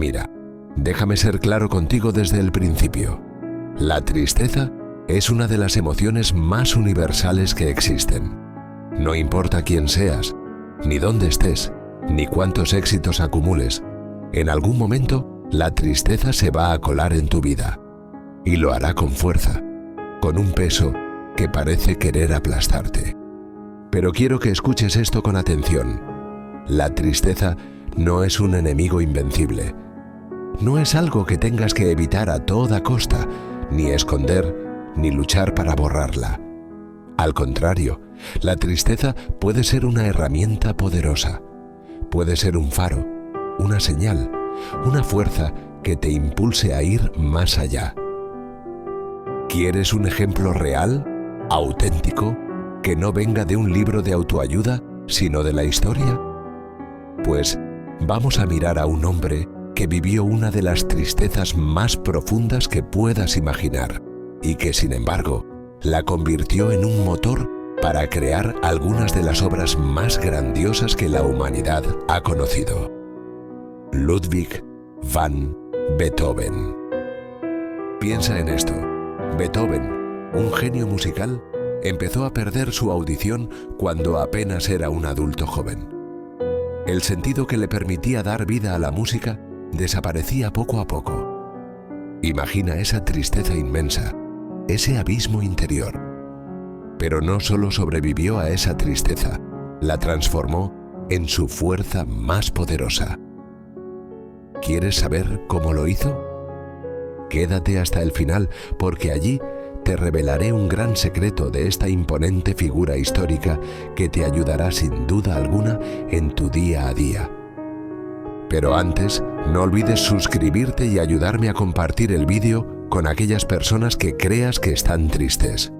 Mira, déjame ser claro contigo desde el principio. La tristeza es una de las emociones más universales que existen. No importa quién seas, ni dónde estés, ni cuántos éxitos acumules, en algún momento la tristeza se va a colar en tu vida. Y lo hará con fuerza, con un peso que parece querer aplastarte. Pero quiero que escuches esto con atención. La tristeza no es un enemigo invencible. No es algo que tengas que evitar a toda costa, ni esconder, ni luchar para borrarla. Al contrario, la tristeza puede ser una herramienta poderosa. Puede ser un faro, una señal, una fuerza que te impulse a ir más allá. ¿Quieres un ejemplo real, auténtico, que no venga de un libro de autoayuda, sino de la historia? Pues vamos a mirar a un hombre que vivió una de las tristezas más profundas que puedas imaginar y que, sin embargo, la convirtió en un motor para crear algunas de las obras más grandiosas que la humanidad ha conocido. Ludwig van Beethoven. Piensa en esto. Beethoven, un genio musical, empezó a perder su audición cuando apenas era un adulto joven. El sentido que le permitía dar vida a la música desaparecía poco a poco. Imagina esa tristeza inmensa, ese abismo interior. Pero no solo sobrevivió a esa tristeza, la transformó en su fuerza más poderosa. ¿Quieres saber cómo lo hizo? Quédate hasta el final, porque allí te revelaré un gran secreto de esta imponente figura histórica que te ayudará sin duda alguna en tu día a día. Pero antes, no olvides suscribirte y ayudarme a compartir el vídeo con aquellas personas que creas que están tristes.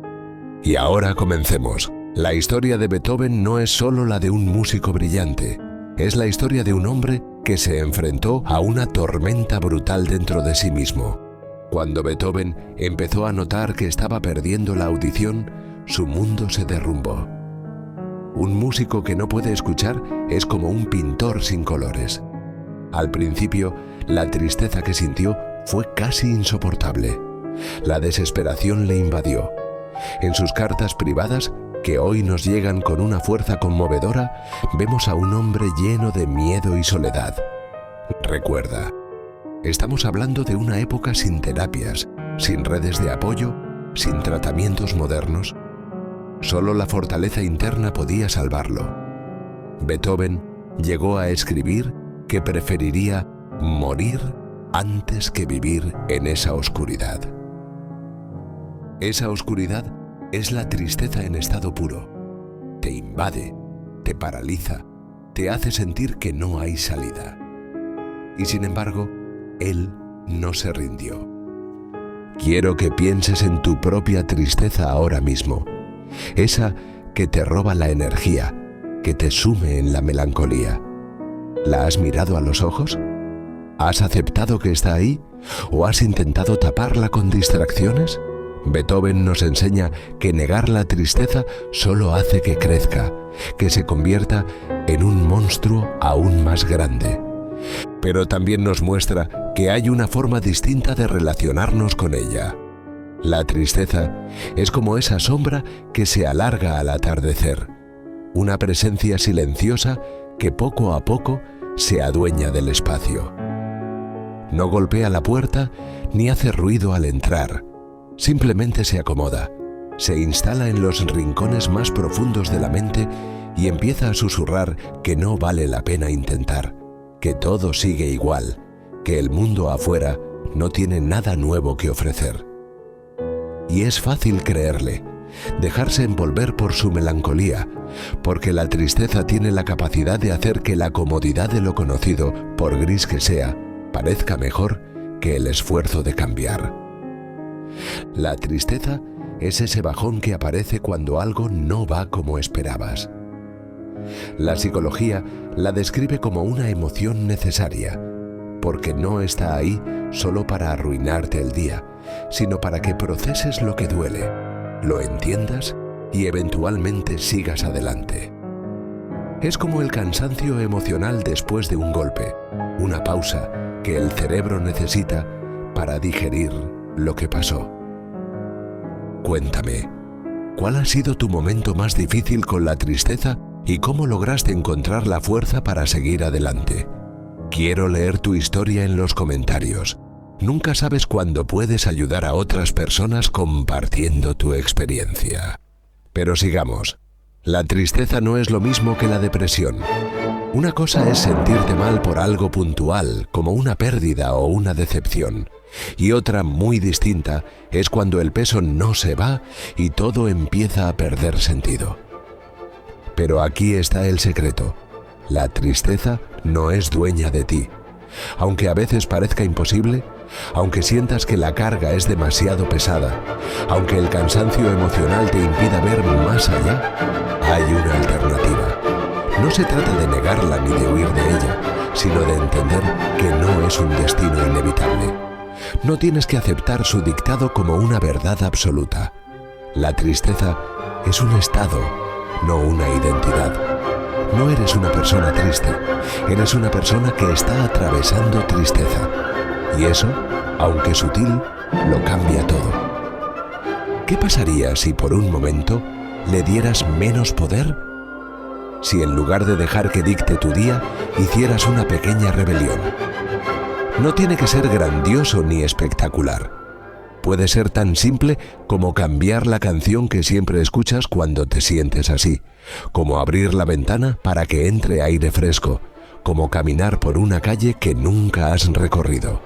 Y ahora comencemos. La historia de Beethoven no es solo la de un músico brillante, es la historia de un hombre que se enfrentó a una tormenta brutal dentro de sí mismo. Cuando Beethoven empezó a notar que estaba perdiendo la audición, su mundo se derrumbó. Un músico que no puede escuchar es como un pintor sin colores. Al principio, la tristeza que sintió fue casi insoportable. La desesperación le invadió. En sus cartas privadas, que hoy nos llegan con una fuerza conmovedora, vemos a un hombre lleno de miedo y soledad. Recuerda, estamos hablando de una época sin terapias, sin redes de apoyo, sin tratamientos modernos. Solo la fortaleza interna podía salvarlo. Beethoven llegó a escribir que preferiría morir antes que vivir en esa oscuridad. Esa oscuridad es la tristeza en estado puro. Te invade, te paraliza, te hace sentir que no hay salida. Y sin embargo, él no se rindió. Quiero que pienses en tu propia tristeza ahora mismo, esa que te roba la energía, que te sume en la melancolía. ¿La has mirado a los ojos? ¿Has aceptado que está ahí? ¿O has intentado taparla con distracciones? Beethoven nos enseña que negar la tristeza solo hace que crezca, que se convierta en un monstruo aún más grande. Pero también nos muestra que hay una forma distinta de relacionarnos con ella. La tristeza es como esa sombra que se alarga al atardecer, una presencia silenciosa que poco a poco se adueña del espacio. No golpea la puerta ni hace ruido al entrar. Simplemente se acomoda, se instala en los rincones más profundos de la mente y empieza a susurrar que no vale la pena intentar, que todo sigue igual, que el mundo afuera no tiene nada nuevo que ofrecer. Y es fácil creerle, dejarse envolver por su melancolía, porque la tristeza tiene la capacidad de hacer que la comodidad de lo conocido, por gris que sea, parezca mejor que el esfuerzo de cambiar. La tristeza es ese bajón que aparece cuando algo no va como esperabas. La psicología la describe como una emoción necesaria, porque no está ahí solo para arruinarte el día, sino para que proceses lo que duele, lo entiendas y eventualmente sigas adelante. Es como el cansancio emocional después de un golpe, una pausa, que el cerebro necesita para digerir lo que pasó. Cuéntame, ¿cuál ha sido tu momento más difícil con la tristeza y cómo lograste encontrar la fuerza para seguir adelante? Quiero leer tu historia en los comentarios. Nunca sabes cuándo puedes ayudar a otras personas compartiendo tu experiencia. Pero sigamos. La tristeza no es lo mismo que la depresión. Una cosa es sentirte mal por algo puntual, como una pérdida o una decepción. Y otra muy distinta es cuando el peso no se va y todo empieza a perder sentido. Pero aquí está el secreto. La tristeza no es dueña de ti. Aunque a veces parezca imposible, aunque sientas que la carga es demasiado pesada, aunque el cansancio emocional te impida ver más allá, hay una alternativa. No se trata de negarla ni de huir de ella, sino de entender que no es un destino inevitable. No tienes que aceptar su dictado como una verdad absoluta. La tristeza es un estado, no una identidad. No eres una persona triste, eres una persona que está atravesando tristeza. Y eso, aunque sutil, lo cambia todo. ¿Qué pasaría si por un momento le dieras menos poder? Si en lugar de dejar que dicte tu día, hicieras una pequeña rebelión. No tiene que ser grandioso ni espectacular. Puede ser tan simple como cambiar la canción que siempre escuchas cuando te sientes así, como abrir la ventana para que entre aire fresco, como caminar por una calle que nunca has recorrido.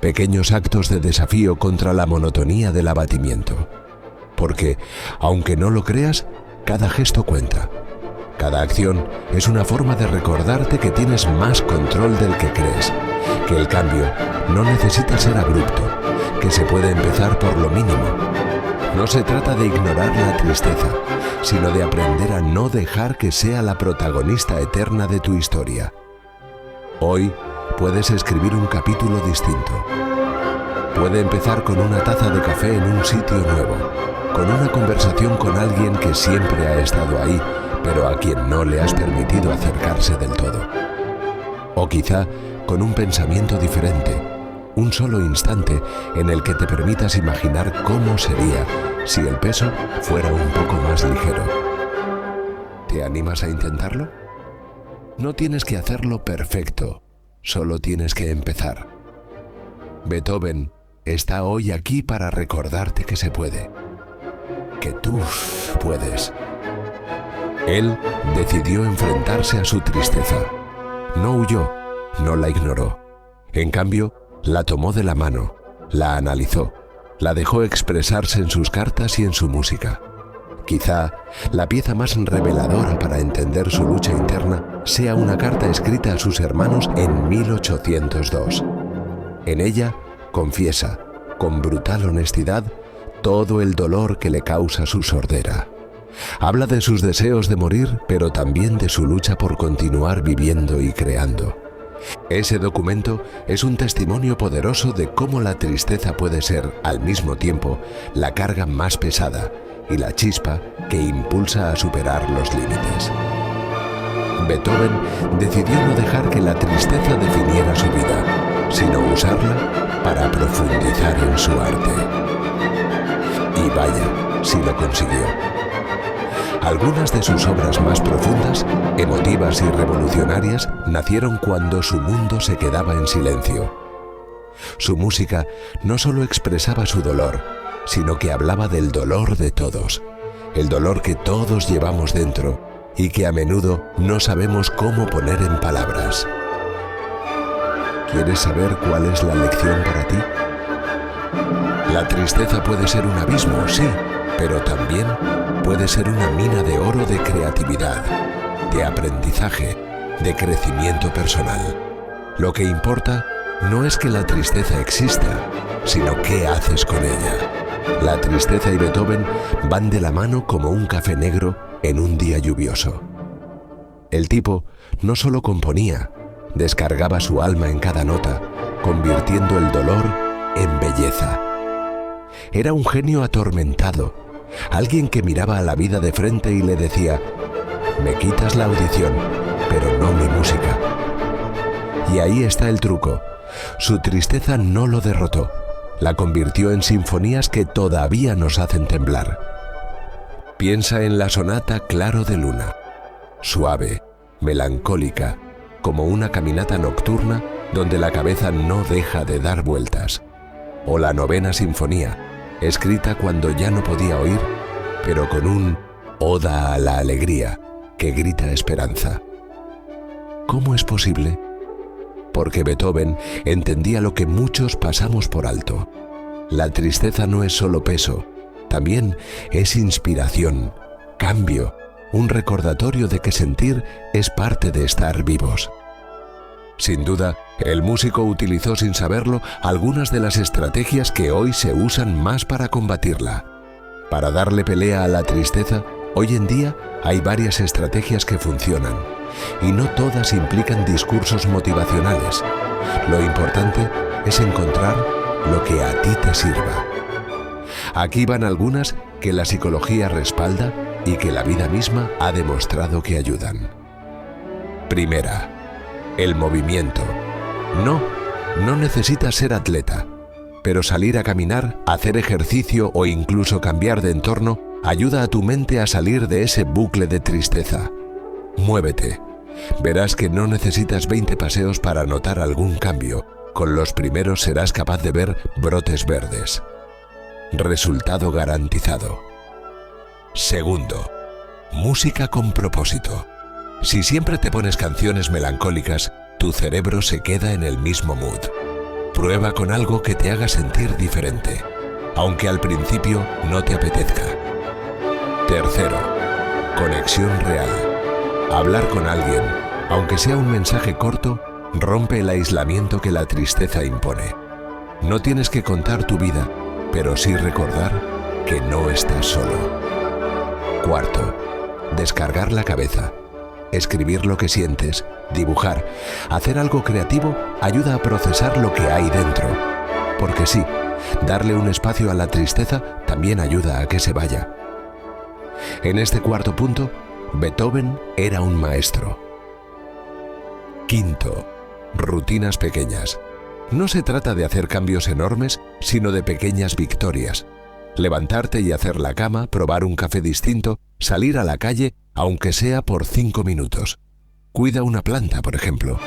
Pequeños actos de desafío contra la monotonía del abatimiento. Porque, aunque no lo creas, cada gesto cuenta. Cada acción es una forma de recordarte que tienes más control del que crees, que el cambio no necesita ser abrupto, que se puede empezar por lo mínimo. No se trata de ignorar la tristeza, sino de aprender a no dejar que sea la protagonista eterna de tu historia. Hoy puedes escribir un capítulo distinto. Puede empezar con una taza de café en un sitio nuevo, con una conversación con alguien que siempre ha estado ahí, pero a quien no le has permitido acercarse del todo. O quizá con un pensamiento diferente, un solo instante en el que te permitas imaginar cómo sería si el peso fuera un poco más ligero. ¿Te animas a intentarlo? No tienes que hacerlo perfecto, solo tienes que empezar. Beethoven está hoy aquí para recordarte que se puede, que tú puedes. Él decidió enfrentarse a su tristeza. No huyó, no la ignoró. En cambio, la tomó de la mano, la analizó, la dejó expresarse en sus cartas y en su música. Quizá la pieza más reveladora para entender su lucha interna sea una carta escrita a sus hermanos en 1802. En ella confiesa, con brutal honestidad, todo el dolor que le causa su sordera. Habla de sus deseos de morir, pero también de su lucha por continuar viviendo y creando. Ese documento es un testimonio poderoso de cómo la tristeza puede ser, al mismo tiempo, la carga más pesada y la chispa que impulsa a superar los límites. Beethoven decidió no dejar que la tristeza definiera su vida, sino usarla para profundizar en su arte. Y vaya, si lo consiguió. Algunas de sus obras más profundas, emotivas y revolucionarias nacieron cuando su mundo se quedaba en silencio. Su música no solo expresaba su dolor, sino que hablaba del dolor de todos, el dolor que todos llevamos dentro y que a menudo no sabemos cómo poner en palabras. ¿Quieres saber cuál es la lección para ti? La tristeza puede ser un abismo, sí, pero también puede ser una mina de oro de creatividad, de aprendizaje, de crecimiento personal. Lo que importa no es que la tristeza exista, sino qué haces con ella. La tristeza y Beethoven van de la mano como un café negro en un día lluvioso. El tipo no solo componía, descargaba su alma en cada nota, convirtiendo el dolor en belleza. Era un genio atormentado, alguien que miraba a la vida de frente y le decía: me quitas la audición, pero no mi música. Y ahí está el truco. Su tristeza no lo derrotó, la convirtió en sinfonías que todavía nos hacen temblar. Piensa en la sonata Claro de Luna, suave, melancólica, como una caminata nocturna donde la cabeza no deja de dar vueltas. O la Novena Sinfonía, escrita cuando ya no podía oír, pero con un oda a la alegría que grita esperanza. ¿Cómo es posible? Porque Beethoven entendía lo que muchos pasamos por alto. La tristeza no es solo peso, también es inspiración, cambio, un recordatorio de que sentir es parte de estar vivos. Sin duda, el músico utilizó sin saberlo algunas de las estrategias que hoy se usan más para combatirla. Para darle pelea a la tristeza, hoy en día hay varias estrategias que funcionan, y no todas implican discursos motivacionales. Lo importante es encontrar lo que a ti te sirva. Aquí van algunas que la psicología respalda y que la vida misma ha demostrado que ayudan. Primera, el movimiento. No necesitas ser atleta, pero salir a caminar, hacer ejercicio o incluso cambiar de entorno ayuda a tu mente a salir de ese bucle de tristeza. Muévete. Verás que no necesitas 20 paseos para notar algún cambio. Con los primeros serás capaz de ver brotes verdes. Resultado garantizado. Segundo, música con propósito. Si siempre te pones canciones melancólicas, tu cerebro se queda en el mismo mood. Prueba con algo que te haga sentir diferente, aunque al principio no te apetezca. Tercero, conexión real. Hablar con alguien, aunque sea un mensaje corto, rompe el aislamiento que la tristeza impone. No tienes que contar tu vida, pero sí recordar que no estás solo. Cuarto, descargar la cabeza. Escribir lo que sientes, dibujar, hacer algo creativo ayuda a procesar lo que hay dentro. Porque sí, darle un espacio a la tristeza también ayuda a que se vaya. En este cuarto punto, Beethoven era un maestro. Quinto, rutinas pequeñas. No se trata de hacer cambios enormes, sino de pequeñas victorias. Levantarte y hacer la cama, probar un café distinto, salir a la calle, aunque sea por 5 minutos. Cuida una planta, por ejemplo.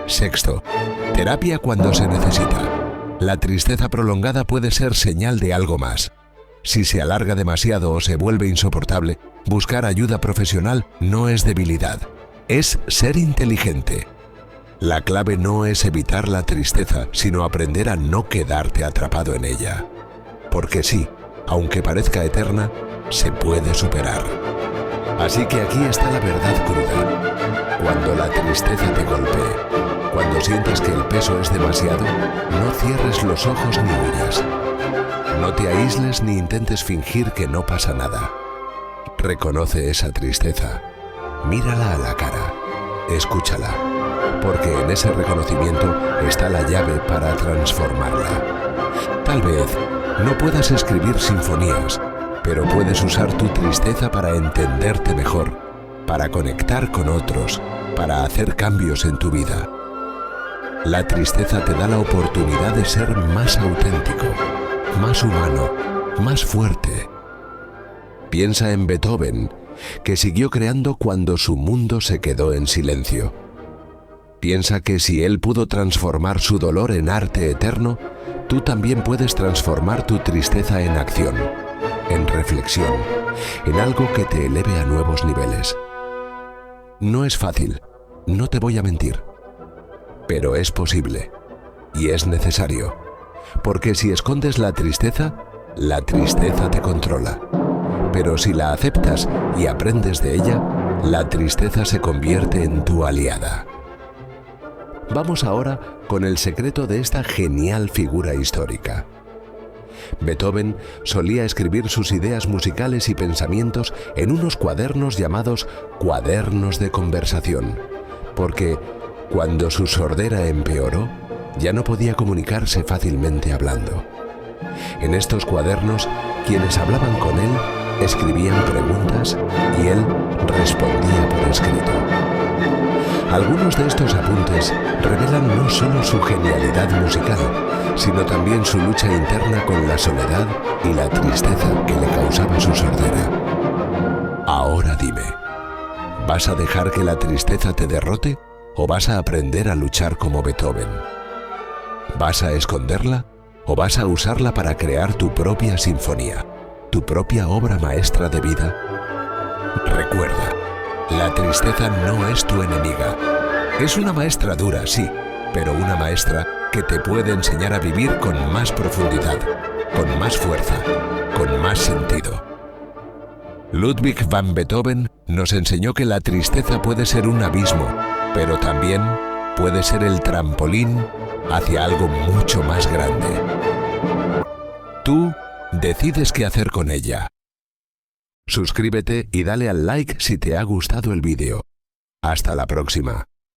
Sexto, terapia cuando se necesita. La tristeza prolongada puede ser señal de algo más. Si se alarga demasiado o se vuelve insoportable, buscar ayuda profesional no es debilidad, es ser inteligente. La clave no es evitar la tristeza, sino aprender a no quedarte atrapado en ella. Porque sí, aunque parezca eterna, se puede superar. Así que aquí está la verdad cruda. Cuando la tristeza te golpee, cuando sientas que el peso es demasiado, no cierres los ojos ni huyas. No te aísles ni intentes fingir que no pasa nada. Reconoce esa tristeza. Mírala a la cara. Escúchala. Porque en ese reconocimiento está la llave para transformarla. Tal vez no puedas escribir sinfonías, pero puedes usar tu tristeza para entenderte mejor, para conectar con otros, para hacer cambios en tu vida. La tristeza te da la oportunidad de ser más auténtico, más humano, más fuerte. Piensa en Beethoven, que siguió creando cuando su mundo se quedó en silencio. Piensa que si él pudo transformar su dolor en arte eterno, tú también puedes transformar tu tristeza en acción, en reflexión, en algo que te eleve a nuevos niveles. No es fácil, no te voy a mentir, pero es posible y es necesario, porque si escondes la tristeza te controla. Pero si la aceptas y aprendes de ella, la tristeza se convierte en tu aliada. Vamos ahora con el secreto de esta genial figura histórica. Beethoven solía escribir sus ideas musicales y pensamientos en unos cuadernos llamados cuadernos de conversación, porque cuando su sordera empeoró, ya no podía comunicarse fácilmente hablando. En estos cuadernos, quienes hablaban con él escribían preguntas y él respondía por escrito. Algunos de estos apuntes revelan no solo su genialidad musical, sino también su lucha interna con la soledad y la tristeza que le causaba su sordera. Ahora dime, ¿vas a dejar que la tristeza te derrote o vas a aprender a luchar como Beethoven? ¿Vas a esconderla o vas a usarla para crear tu propia sinfonía, tu propia obra maestra de vida? Recuerda, la tristeza no es tu enemiga. Es una maestra dura, sí, pero una maestra que te puede enseñar a vivir con más profundidad, con más fuerza, con más sentido. Ludwig van Beethoven nos enseñó que la tristeza puede ser un abismo, pero también puede ser el trampolín hacia algo mucho más grande. Tú decides qué hacer con ella. Suscríbete y dale al like si te ha gustado el vídeo. Hasta la próxima.